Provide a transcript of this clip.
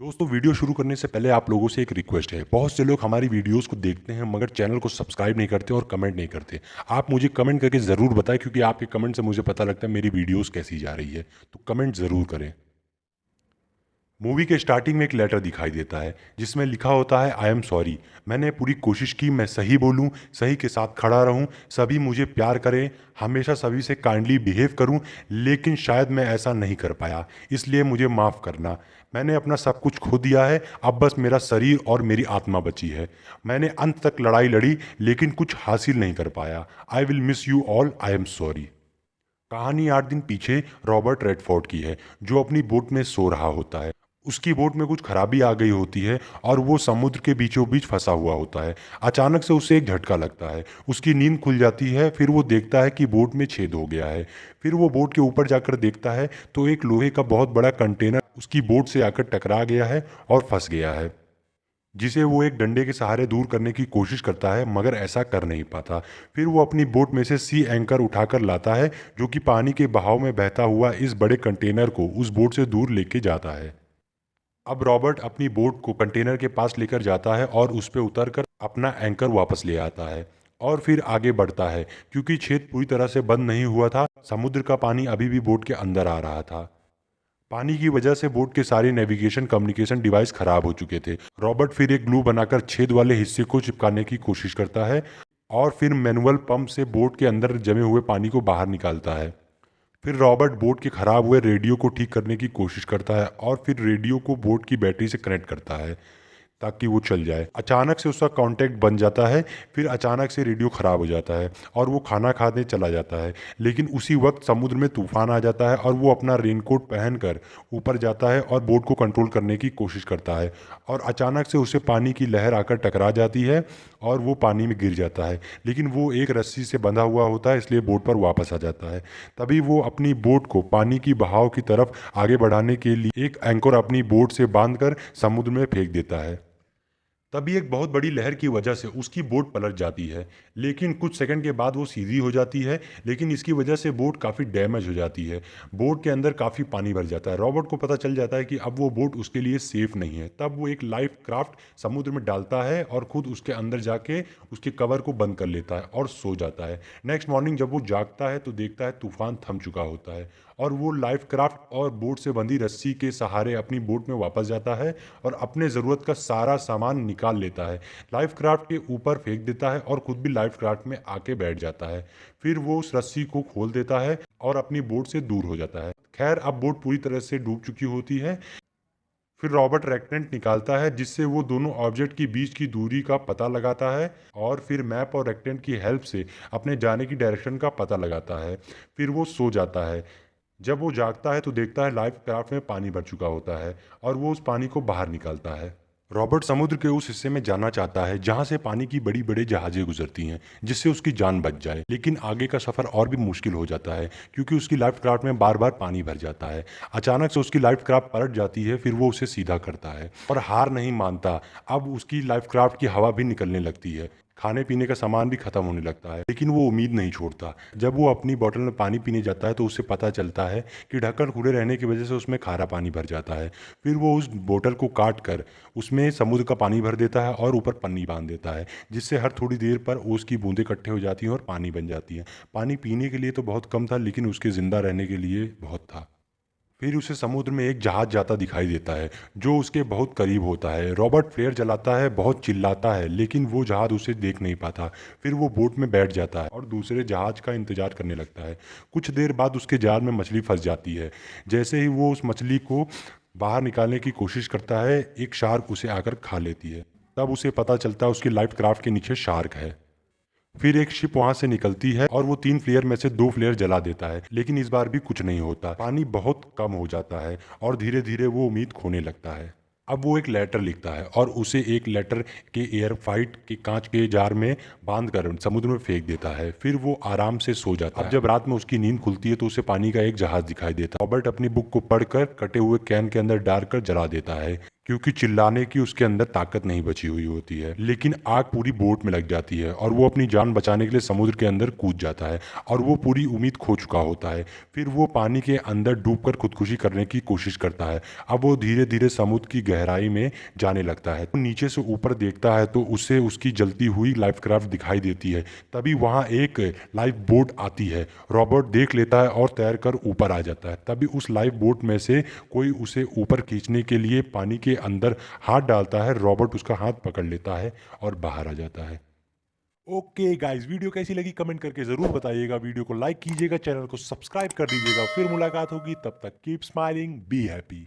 दोस्तों, वीडियो शुरू करने से पहले आप लोगों से एक रिक्वेस्ट है। बहुत से लोग हमारी वीडियोस को देखते हैं मगर चैनल को सब्सक्राइब नहीं करते और कमेंट नहीं करते। आप मुझे कमेंट करके ज़रूर बताएं, क्योंकि आपके कमेंट से मुझे पता लगता है मेरी वीडियोस कैसी जा रही है। तो कमेंट ज़रूर करें। मूवी के स्टार्टिंग में एक लेटर दिखाई देता है जिसमें लिखा होता है, आई एम सॉरी। मैंने पूरी कोशिश की, मैं सही बोलूं, सही के साथ खड़ा रहूं, सभी मुझे प्यार करें, हमेशा सभी से काइंडली बिहेव करूं, लेकिन शायद मैं ऐसा नहीं कर पाया, इसलिए मुझे माफ़ करना। मैंने अपना सब कुछ खो दिया है, अब बस मेरा शरीर और मेरी आत्मा बची है। मैंने अंत तक लड़ाई लड़ी लेकिन कुछ हासिल नहीं कर पाया। I will miss you all, I am sorry. कहानी 8 दिन पीछे रॉबर्ट रेडफोर्ड की है, जो अपनी बोट में सो रहा होता है। उसकी बोट में कुछ खराबी आ गई होती है और वो समुद्र के बीचों बीच फंसा हुआ होता है। अचानक से उसे एक झटका लगता है, उसकी नींद खुल जाती है। फिर वो देखता है कि बोट में छेद हो गया है। फिर वो बोट के ऊपर जाकर देखता है तो एक लोहे का बहुत बड़ा कंटेनर उसकी बोट से आकर टकरा गया है और फंस गया है, जिसे वो एक डंडे के सहारे दूर करने की कोशिश करता है मगर ऐसा कर नहीं पाता। फिर वो अपनी बोट में से सी एंकर उठाकर लाता है, जो कि पानी के बहाव में बहता हुआ इस बड़े कंटेनर को उस बोट से दूर लेके जाता है। अब रॉबर्ट अपनी बोट को कंटेनर के पास लेकर जाता है और उस पर उतरकर अपना एंकर वापस ले आता है और फिर आगे बढ़ता है। क्योंकि छेद पूरी तरह से बंद नहीं हुआ था, समुद्र का पानी अभी भी बोट के अंदर आ रहा था। पानी की वजह से बोट के सारे नेविगेशन कम्युनिकेशन डिवाइस खराब हो चुके थे। रॉबर्ट फिर एक ग्लू बनाकर छेद वाले हिस्से को चिपकाने की कोशिश करता है और फिर मैनुअल पंप से बोट के अंदर जमे हुए पानी को बाहर निकालता है। फिर रॉबर्ट बोट के खराब हुए रेडियो को ठीक करने की कोशिश करता है और फिर रेडियो को बोट की बैटरी से कनेक्ट करता है ताकि वो चल जाए। अचानक से उसका कांटेक्ट बन जाता है। फिर अचानक से रेडियो ख़राब हो जाता है और वो खाना खाने चला जाता है। लेकिन उसी वक्त समुद्र में तूफान आ जाता है और वो अपना रेनकोट पहनकर ऊपर जाता है और बोट को कंट्रोल करने की कोशिश करता है। और अचानक से उसे पानी की लहर आकर टकरा जाती है और वो पानी में गिर जाता है। लेकिन वो एक रस्सी से बंधा हुआ होता है, इसलिए बोट पर वापस आ जाता है। तभी वो अपनी बोट को पानी की बहाव की तरफ आगे बढ़ाने के लिए एक एंकर अपनी बोट से बांधकर समुद्र में फेंक देता है। तभी एक बहुत बड़ी लहर की वजह से उसकी बोट पलट जाती है, लेकिन कुछ सेकंड के बाद वो सीधी हो जाती है। लेकिन इसकी वजह से बोट काफ़ी डैमेज हो जाती है। बोट के अंदर काफ़ी पानी भर जाता है। रॉबर्ट को पता चल जाता है कि अब वो बोट उसके लिए सेफ नहीं है। तब वो एक लाइफ क्राफ्ट समुद्र में डालता है और खुद उसके अंदर जाके उसके कवर को बंद कर लेता है और सो जाता है। नेक्स्ट मॉर्निंग जब वो जागता है तो देखता है तूफान थम चुका होता है और वो लाइफ क्राफ्ट और बोट से बंधी रस्सी के सहारे अपनी बोट में वापस जाता है और अपने ज़रूरत का सारा सामान निकाल लेता है, लाइफ क्राफ्ट के ऊपर फेंक देता है और खुद भी लाइफ क्राफ्ट में आके बैठ जाता है। फिर वो उस रस्सी को खोल देता है और अपनी बोट से दूर हो जाता है। खैर, अब बोट पूरी तरह से डूब चुकी होती है। फिर रॉबर्ट रेक्टेंट निकालता है जिससे वो दोनों ऑब्जेक्ट के बीच की दूरी का पता लगाता है और फिर मैप और रेक्टेंट की हेल्प से अपने जाने की डायरेक्शन का पता लगाता है। फिर वो सो जाता है। जब वो जागता है तो देखता है लाइफ क्राफ्ट में पानी भर चुका होता है और वो उस पानी को बाहर निकालता है। रॉबर्ट समुद्र के उस हिस्से में जाना चाहता है जहां से पानी की बड़ी बड़ी जहाजें गुजरती हैं, जिससे उसकी जान बच जाए। लेकिन आगे का सफर और भी मुश्किल हो जाता है क्योंकि उसकी लाइफ क्राफ्ट में बार बार पानी भर जाता है। अचानक से उसकी लाइफ क्राफ्ट पलट जाती है। फिर वो उसे सीधा करता है और हार नहीं मानता। अब उसकी लाइफ क्राफ्ट की हवा भी निकलने लगती है, खाने पीने का सामान भी खत्म होने लगता है, लेकिन वो उम्मीद नहीं छोड़ता। जब वो अपनी बोतल में पानी पीने जाता है तो उसे पता चलता है कि ढक्कन खुले रहने की वजह से उसमें खारा पानी भर जाता है। फिर वो उस बोतल को काट कर उसमें समुद्र का पानी भर देता है और ऊपर पन्नी बांध देता है, जिससे हर थोड़ी देर पर ओस की बूंदें इकट्ठे हो जाती हैं और पानी बन जाती हैं। पानी पीने के लिए तो बहुत कम था, लेकिन उसके ज़िंदा रहने के लिए बहुत था। फिर उसे समुद्र में एक जहाज जाता दिखाई देता है जो उसके बहुत करीब होता है। रॉबर्ट फ्लेयर जलाता है, बहुत चिल्लाता है, लेकिन वो जहाज उसे देख नहीं पाता। फिर वो बोट में बैठ जाता है और दूसरे जहाज का इंतजार करने लगता है। कुछ देर बाद उसके जाल में मछली फंस जाती है। जैसे ही वो उस मछली को बाहर निकालने की कोशिश करता है, एक शार्क उसे आकर खा लेती है। तब उसे पता चलता है उसकी लाइफ क्राफ्ट के नीचे शार्क है। फिर एक शिप वहां से निकलती है और वो 3 फ्लेयर में से 2 फ्लेयर जला देता है, लेकिन इस बार भी कुछ नहीं होता। पानी बहुत कम हो जाता है और धीरे धीरे वो उम्मीद खोने लगता है। अब वो एक लेटर लिखता है और उसे एक लेटर के एयर फाइट के कांच के जार में बांध कर समुद्र में फेंक देता है। फिर वो आराम से सो जाता है। अब जब रात में उसकी नींद खुलती है तो उसे पानी का एक जहाज दिखाई देता है। रॉबर्ट अपनी बुक को पढ़कर कटे हुए कैन के अंदर डालकर जला देता है, क्योंकि चिल्लाने की उसके अंदर ताकत नहीं बची हुई होती है। लेकिन आग पूरी बोट में लग जाती है और वो अपनी जान बचाने के लिए समुद्र के अंदर कूद जाता है और वो पूरी उम्मीद खो चुका होता है। फिर वो पानी के अंदर डूबकर खुदकुशी करने की कोशिश करता है। अब वो धीरे धीरे समुद्र की गहराई में जाने लगता है। तो नीचे से ऊपर देखता है तो उसे उसकी जलती हुई लाइफ क्राफ्ट दिखाई देती है। तभी वहाँ एक लाइफ बोट आती है। रॉबर्ट देख लेता है और तैरकर ऊपर आ जाता है। तभी उस लाइफ बोट में से कोई उसे ऊपर खींचने के लिए पानी के अंदर हाथ डालता है। रॉबर्ट उसका हाथ पकड़ लेता है और बाहर आ जाता है। ओके गाइस, वीडियो कैसी लगी कमेंट करके ज़रूर बताइएगा। वीडियो को लाइक कीजिएगा, चैनल को सब्सक्राइब कर दीजिएगा। फिर मुलाकात होगी, तब तक कीप स्माइलिंग, बी हैप्पी।